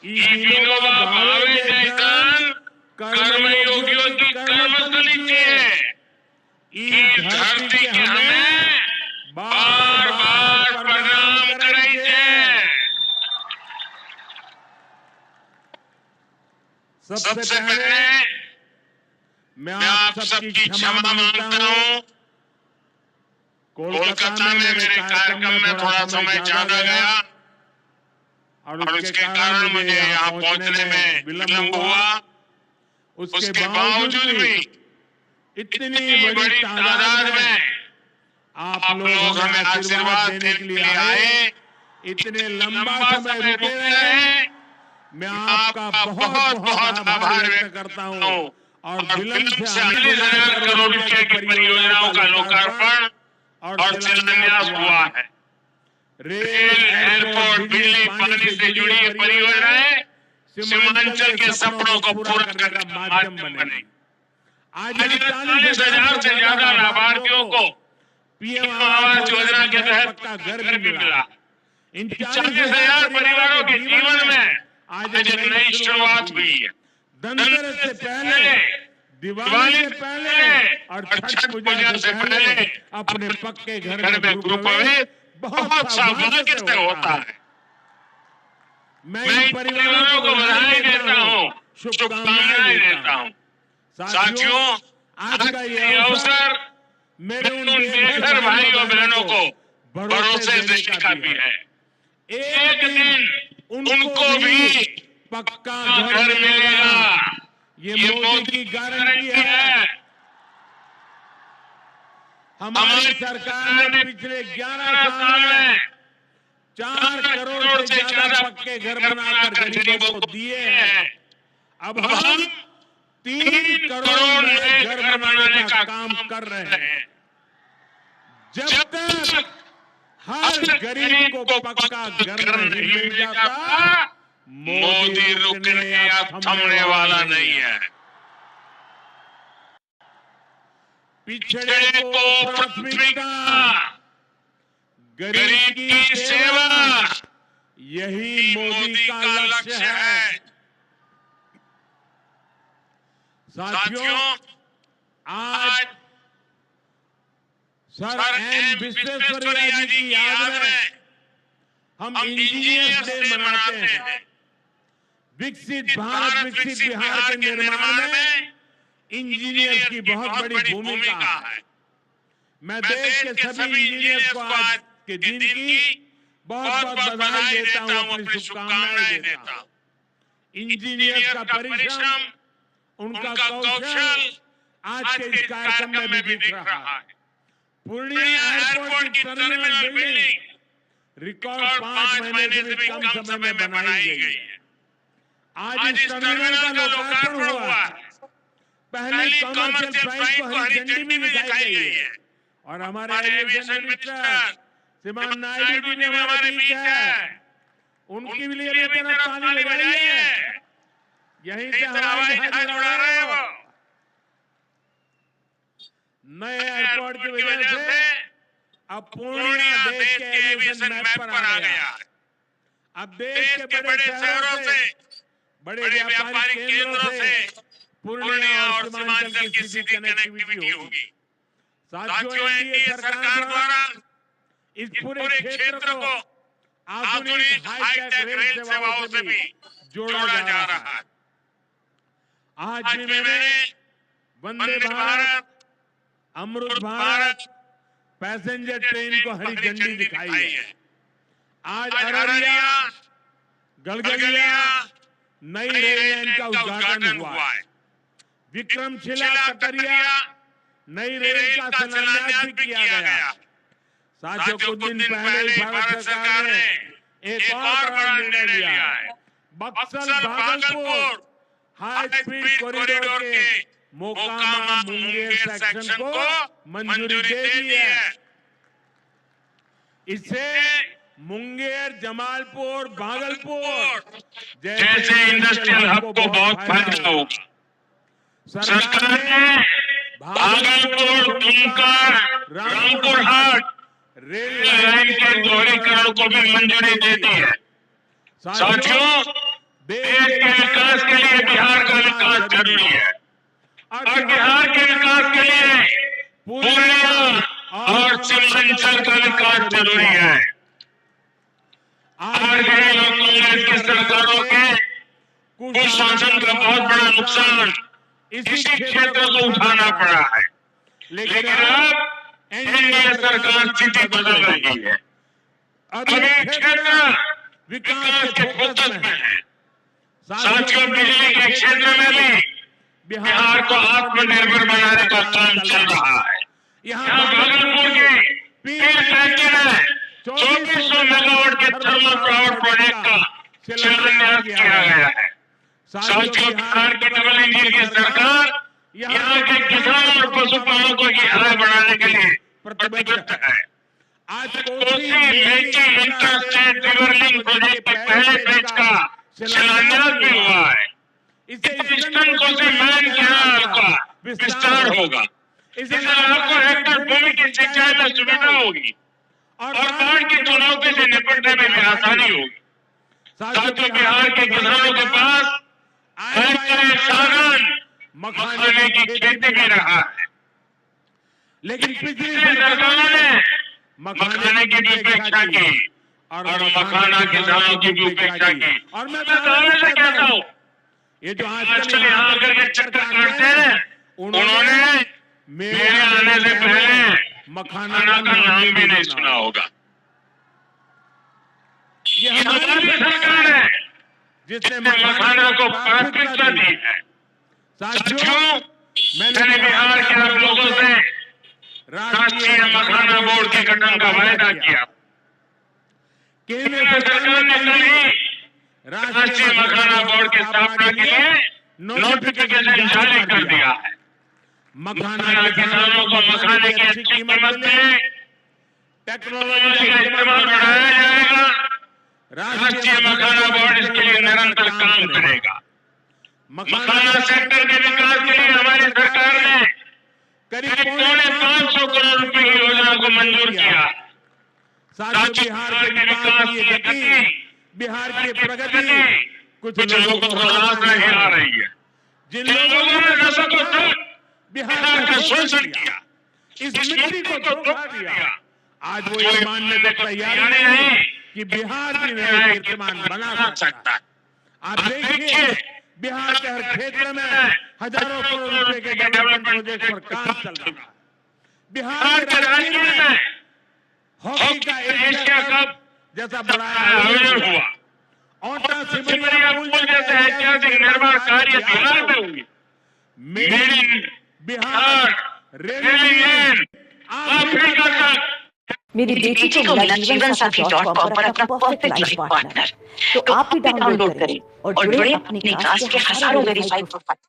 विनोबा भावे जैसन कर्मयोगियों की कर्मस्थली है। ई धरती के हमें बार बार प्रणाम करे छे। सबसे पहले मैं आप सबकी क्षमा मांगता हूँ। कोलकाता में मेरे कार्यक्रम में थोड़ा समय ज्यादा गया और उसके कारण मुझे यहाँ पहुंचने में विलंब हुआ। उसके बावजूद भी इतनी बड़ी तादाद में आप लोग हमें आशीर्वाद देने के लिए आए, इतने लंबा समय रुके रहे, मैं आपका बहुत बहुत आभार व्यक्त करता हूँ। और विलंब से 40,000 करोड़ रुपए की परियोजनाओं का लोकार्पण और शिलान्यास हुआ है। रेल, एयरपोर्ट, बिजली, पानी से जुड़ी ये परियोजनाएं सीमांचल के सपनों को पूरा करने का माध्यम बनेगी। आज 40,000 से ज्यादा लाभार्थियों को पीएम आवास योजना के तहत पक्का घर भी मिला। इन 40,000 परिवारों के जीवन में आज एक नई शुरुआत हुई है। धनतेरस से पहले, दिवाली से पहले और छठ पूजा से पहले अपने पक्के घर में गृह प्रवेश बहुत सौभाग्य से होता है। मैं इन परिवारों को बधाई देता हूँ, शुभकामनाएं देता हूँ। साथियों, आज का ये अवसर मेरे उन बेघर भाइयों बहनों को भरोसे देने का भी है। एक दिन उनको भी पक्का घर मिलेगा, ये मोदी की गारंटी है। हमारी सरकार ने पिछले 11 साल में 4 करोड़ से ज्यादा पक्के घर बनाकर गरीबों को दिए हैं। अब हम 3 करोड़ नए घर बनाने का काम कर रहे हैं। जब तक हर गरीब को पक्का घर नहीं मिल जाता, मोदी रुकने या थमने वाला नहीं है। पिछड़े को प्राथमिकता, गरीब की सेवा, यही मोदी का लक्ष्य है। साथियों, आज सर एम विश्वेश्वरैया जी की याद में हम इंजीनियर्स डे मनाते हैं। विकसित भारत, विकसित बिहार के निर्माण में इंजीनियर्स की बहुत बड़ी भूमिका है। मैं देश के सभी इंजीनियर्स को आज के दिन की बहुत बहुत बधाई देता हूँ, अपनी शुभकामनाएं देता हूँ। इंजीनियर्स का परिश्रम, उनका कौशल आज के इस कार्यक्रम में भी दिख रहा है। पूर्णिया एयरपोर्ट की टर्मिनल बिल्डिंग रिकॉर्ड 5 महीने से भी कम समय में बनाई गई है। आज इस टर्मिनल का लोकार्पण हुआ है। पहले कमर्शियल फ्लाइट को हरी झंडी भी दिखाई गई है और हमारे एविएशन मिनिस्टर श्रीमान नायडू जी ने हमारे बीच है, उनके लिए भी तरफ ताली लगाई है। यहीं से हवाई जहाज उड़ा रहे हो। नए एयरपोर्ट की वजह से अब पूर्णिया देश के एविएशन मैप पर आ गया। अब देश के बड़े शहरों से, बड़े व्यापारिक केंद्रों से पूर्णिया और सीमांचल की सीधी कनेक्टिविटी होगी। साथियों, एनडीए सरकार द्वारा इस पूरे क्षेत्र को आधुनिक हाईटेक रेल सेवाओं से भी जोड़ा जा रहा है। आज भी मैंने वंदे भारत, अमृत भारत पैसेंजर ट्रेन को हरी झंडी दिखाई है। आज अररिया, गलगलिया नई रेल लाइन का उद्घाटन हुआ है। विक्रमशिला, कटरिया नई रेल का शिलान्यास भी किया गया। साथियों, कुछ दिन पहले ही भारत सरकार ने एक और बड़ा निर्णय लिया है। Buxar Bhagalpur high speed corridor के मोकामा मुंगेर सेक्शन को मंजूरी दे दी है। इससे मुंगेर, जमालपुर, भागलपुर जैसे इंडस्ट्रियल हब को बहुत फायदा होगा। सरकार ने भागलपुर, दुमका, रामपुर हाट रेल लाइन के दोहरीकरण को भी मंजूरी दे दी है। साथियों, देश के विकास के लिए बिहार का विकास जरूरी है और बिहार के विकास के लिए पूर्णिया और सीमांचल का विकास जरूरी है। आज कांग्रेस की सरकारों के कुशासन का बहुत बड़ा नुकसान इसी क्षेत्र को उठाना पड़ा है, लेकिन अब एनडीए सरकार स्थिति बदल रही है। अभी क्षेत्र विकास के फोकस में है। साथियों, बिजली के क्षेत्र में भी बिहार को आत्मनिर्भर बनाने का काम चल रहा है। यहाँ भागलपुर की पीर फैक्ट्री में 2400 मेगावाट के थर्मल पावर प्रोजेक्ट का शिलान्यास किया गया है। साथियों, बिहार की डबल इंजन की सरकार यहाँ के किसानों और पशुपालकों की आय बढ़ाने के लिए प्रतिबद्ध है। आज Kosi Mechi interstate river link project के पहले फेज का शिलान्यास भी हुआ है। इससे ईस्टर्न कोसी मेन कैनाल का विस्तार होगा। इससे लाखों हेक्टेयर भूमि की सिंचाई में सुविधा होगी और बाढ़ की चुनौती से निपटने में भी आसानी होगी। साथियों, बिहार के किसानों के पास आय का साधन मखाने की खेती भी रहा है, लेकिन पिछली सरकारों ने मखाने की भी उपेक्षा की और मखाना किसानों की भी उपेक्षा की। और मैं दावे से कहता हूँ, ये जो आजकल यहाँ आकर के चक्कर काटते हैं, उन्होंने मेरे आने से पहले मखाना का नाम भी नहीं सुना होगा। ये हमारी सरकार है जिसने मखाना को प्राथमिकता दी है। साथियों, मैंने बिहार के आप लोगों से राष्ट्रीय मखाना बोर्ड के गठन का वायदा किया। केंद्र सरकार ने कल ही राष्ट्रीय मखाना बोर्ड की स्थापना के लिए नोटिफिकेशन जारी कर दिया है। मखाना किसानों को मखाने की अच्छी कीमत मिले, टेक्नोलॉजी का इस्तेमाल बढ़ाया जाएगा। राष्ट्रीय मखाना बोर्ड इसके लिए निरंतर काम करेगा। मखाना सेक्टर के विकास के लिए हमारी सरकार ने करीब 550 करोड़ रुपए की योजना को मंजूर किया। साथ ही बिहार के विकास की गति, बिहार की प्रगति कुछ लोगों को रास नहीं आ रही है। जिन लोगों ने दशकों तक बिहार का शोषण किया, इस मिट्टी को धोखा दिया, आज वो ये मानने को तैयार नहीं कि बिहार भी नया कीर्तिमान बना सकता है। आप देखिए, बिहार के हर क्षेत्र में हजारों करोड़ रुपए के डेवलपमेंट प्रोजेक्ट पर काम चल रहा है। बिहार के राज्य में हॉकी का एशिया कप जैसा बड़ा आयोजन हुआ। औटा सिमरिया पुल जैसे ऐतिहासिक निर्माण कार्य बिहार में होंगे। Made in Bihar railing lane Africa तक। मेरी बेटी को मिला जीवनसाथी.com पर अपना परफेक्ट लाइफ पार्टनर। तो आप भी डाउनलोड करें और जुड़े अपनी क्लास के हजारों वेरीफाइड प्रोफाइल।